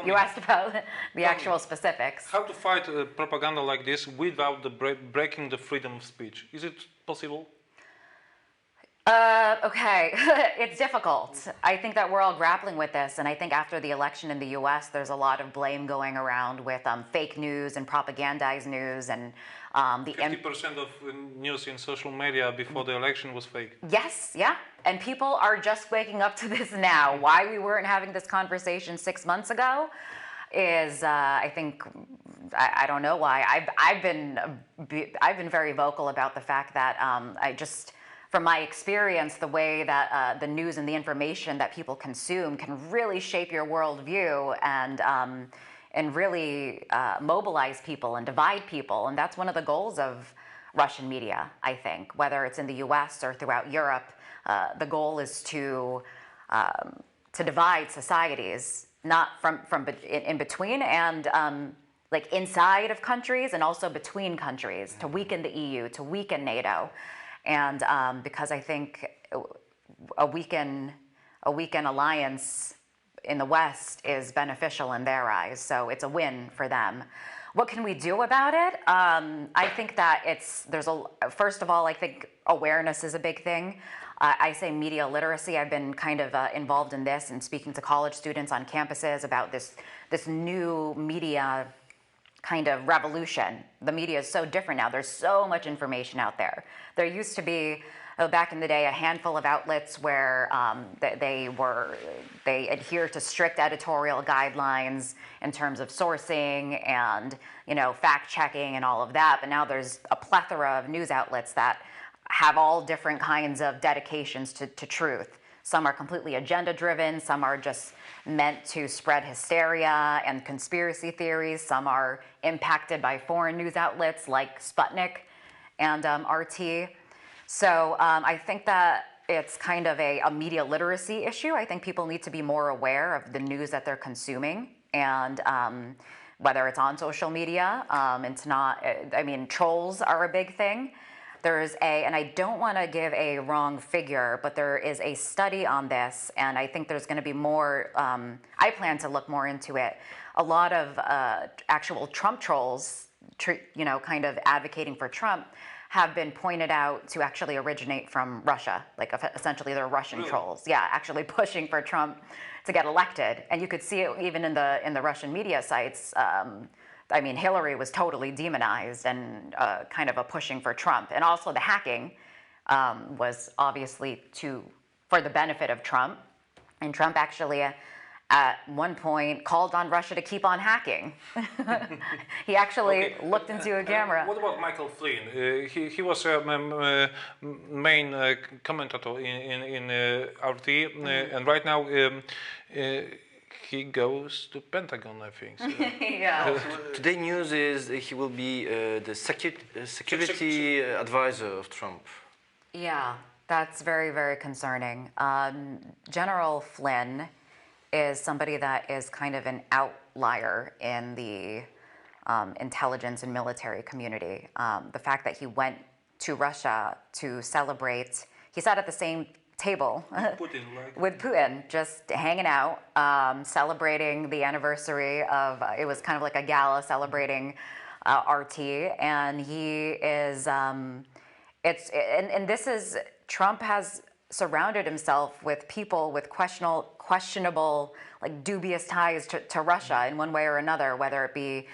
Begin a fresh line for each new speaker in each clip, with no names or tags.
You asked about the actual specifics.
How to fight propaganda like this without breaking the freedom of speech? Is it possible?
Okay, it's difficult. I think that we're all grappling with this, and I think after the election in the U.S., there's a lot of blame going around with fake news and propagandized news, and the
50% of news in social media before the election was fake.
Yes, yeah, and people are just waking up to this now. Why we weren't having this conversation 6 months ago is, I think, I don't know why. I've been very vocal about the fact that from my experience, the way that the news and the information that people consume can really shape your worldview and really mobilize people and divide people. And that's one of the goals of Russian media, I think, whether it's in the US or throughout Europe. The goal is to divide societies, not in between and like inside of countries and also between countries, to weaken the EU, to weaken NATO. And because I think a weakened alliance in the West is beneficial in their eyes, so it's a win for them. What can we do about it? I think that first of all, I think awareness is a big thing. I say media literacy. I've been kind of involved in this and speaking to college students on campuses about this new media kind of revolution. The media is so different now. There's so much information out there. There used to be, back in the day, a handful of outlets where they adhere to strict editorial guidelines in terms of sourcing and fact checking and all of that. But now there's a plethora of news outlets that have all different kinds of dedications to truth. Some are completely agenda driven, some are just meant to spread hysteria and conspiracy theories, some are impacted by foreign news outlets like Sputnik and RT. So I think that it's kind of a media literacy issue. I think people need to be more aware of the news that they're consuming, and whether it's on social media, it's not, I mean, trolls are a big thing. There's and I don't want to give a wrong figure, but there is a study on this, and I think there's going to be more, I plan to look more into it. A lot of actual Trump trolls, kind of advocating for Trump, have been pointed out to actually originate from Russia. Like essentially they're Russian trolls. Yeah, actually pushing for Trump to get elected. And you could see it even in the Russian media sites. I mean, Hillary was totally demonized and kind of a pushing for Trump. And also the hacking was obviously for the benefit of Trump. And Trump actually at one point called on Russia to keep on hacking. He actually looked into a camera.
What about Michael Flynn? He was a main commentator in RT, and right now he goes to Pentagon, I think. So.
Yeah.
Today news is he will be the security advisor of Trump.
Yeah, that's very, very concerning. General Flynn is somebody that is kind of an outlier in the intelligence and military community. The fact that he went to Russia to celebrate, he sat at the same table with Putin, just hanging out, celebrating the anniversary of, it was kind of like a gala celebrating RT, and he is, and this is, Trump has surrounded himself with people with questionable, like dubious ties to Russia in one way or another, whether it be,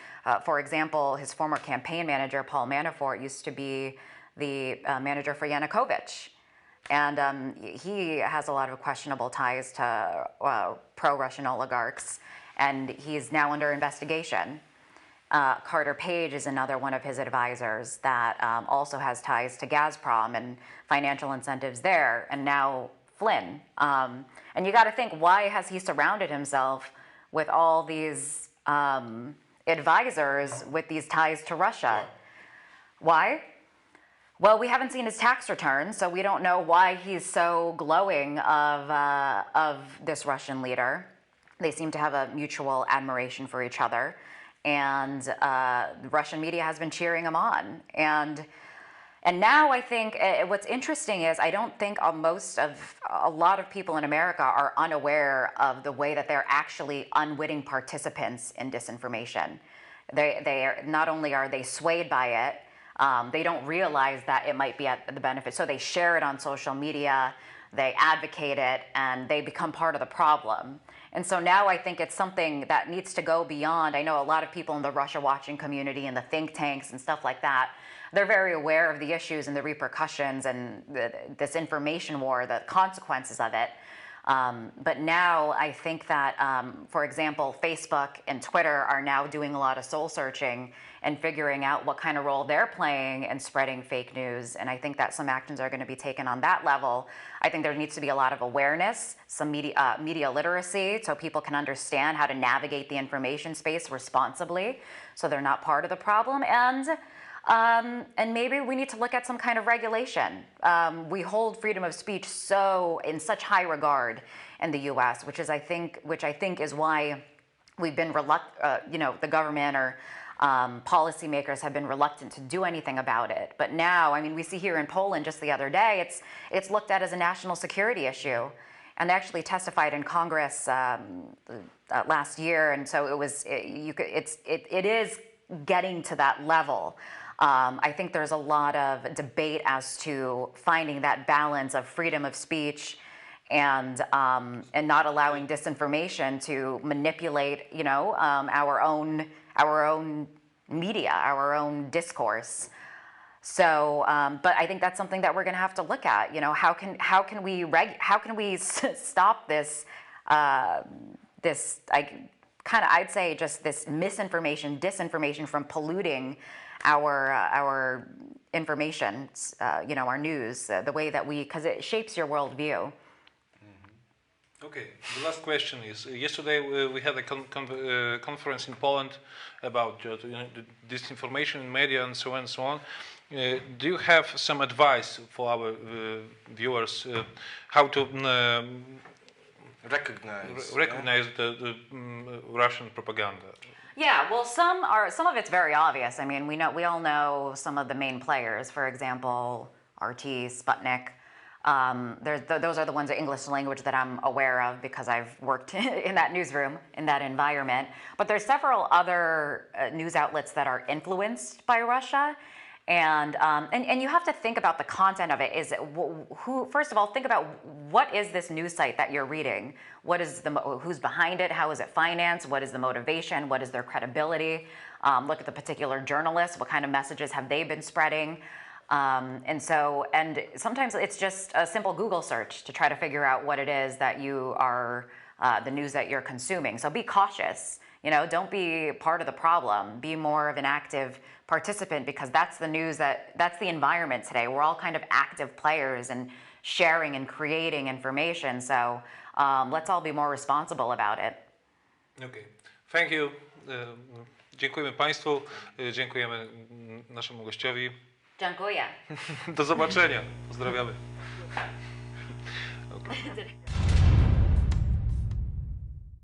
for example, his former campaign manager, Paul Manafort, used to be the manager for Yanukovych. And he has a lot of questionable ties to pro-Russian oligarchs, and he's now under investigation. Carter Page is another one of his advisors that also has ties to Gazprom and financial incentives there, and now Flynn. And you got to think, why has he surrounded himself with all these advisors with these ties to Russia? Why? Well, we haven't seen his tax return, so we don't know why he's so glowing of this Russian leader. They seem to have a mutual admiration for each other, and the Russian media has been cheering him on. And And now I think what's interesting is I don't think a lot of people in America are unaware of the way that they're actually unwitting participants in disinformation. They are, not only are they swayed by it, they don't realize that it might be at the benefit. So they share it on social media, they advocate it, and they become part of the problem. And so now I think it's something that needs to go beyond. I know a lot of people in the Russia watching community and the think tanks and stuff like that, they're very aware of the issues and the repercussions and this information war, the consequences of it. But now I think that, for example, Facebook and Twitter are now doing a lot of soul searching and figuring out what kind of role they're playing in spreading fake news. And I think that some actions are going to be taken on that level. I think there needs to be a lot of awareness, some media literacy, so people can understand how to navigate the information space responsibly, so they're not part of the problem. And maybe we need to look at some kind of regulation. We hold freedom of speech in such high regard in the U.S., which I think is why we've been the government or policymakers have been reluctant to do anything about it. But now, I mean, we see here in Poland just the other day, it's looked at as a national security issue, and they actually testified in Congress last year, and so it is getting to that level. I think there's a lot of debate as to finding that balance of freedom of speech and not allowing disinformation to manipulate, our own media, our own discourse. So, but I think that's something that we're going to have to look at. How can we stop this? I'd say just this disinformation from polluting our information, our news, the way that because it shapes your worldview.
Okay, the last question is, yesterday we had a conference in Poland about the disinformation in media and so on and so on. Do you have some advice for our viewers how to recognize the Russian propaganda?
Yeah, well, some of it's very obvious. I mean, we all know some of the main players. For example, RT, Sputnik. Those are the ones in English language that I'm aware of because I've worked in that newsroom, in that environment. But there's several other news outlets that are influenced by Russia. And you have to think about the content of it. First of all, think about what is this news site that you're reading? Who's behind it? How is it financed? What is the motivation? What is their credibility? Look at the particular journalists. What kind of messages have they been spreading? And sometimes it's just a simple Google search to try to figure out what it is that you are, the news that you're consuming. So be cautious. Don't be part of the problem. Be more of an active participant, because that's that's the environment today. We're all kind of active players and sharing and creating information. So let's all be more responsible about it.
Okay. Thank you. Dziękujemy Państwu. Dziękujemy naszemu gościowi.
Dziękuję.
Do zobaczenia. Pozdrawiamy. Okay.